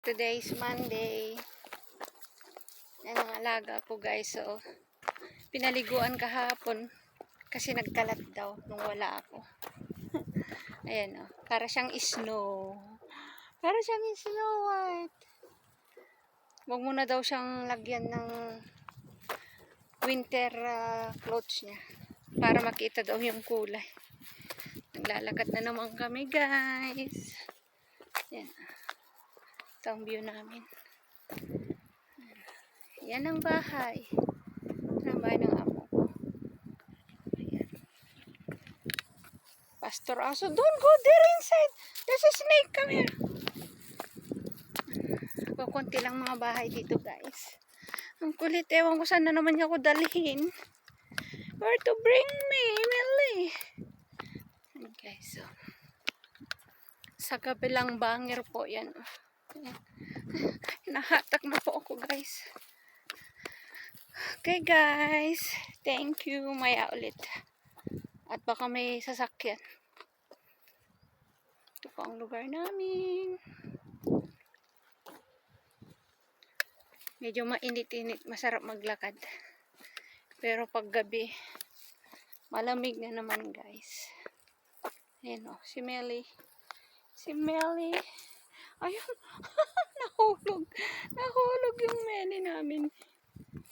Today is Monday. Yan ang alaga ko guys. So, pinaliguan kahapon kasi nagkalat daw nung wala ako. Ayan o. Para siyang snow. Para siyang snow white. Huwag muna daw siyang lagyan ng winter clothes niya. Para makita daw yung kulay. Naglalakad na naman kami guys. Yan. Ito ang view namin. Yan ang bahay. Ang bahay ng amo ko. Ayan. Pastor Aso, don't go there inside. There's a snake. Come here. Kukunti lang mga bahay dito guys. Ang kulit. Ewan ko saan na naman niya ako dalhin. Where to bring me, Emily? Okay, so. Sa kabilang bangir po yan. Hinahatak na po ako guys. Okay guys. Thank you. Maya ulit. At baka may sasakyan. Ito po ang lugar namin. Medyo mainit-init. Masarap maglakad. Pero pag gabi, malamig na naman guys. Ayan o. Si Melly. Si Melly. Ayun. Nahulog. Nahulog yung Melly namin.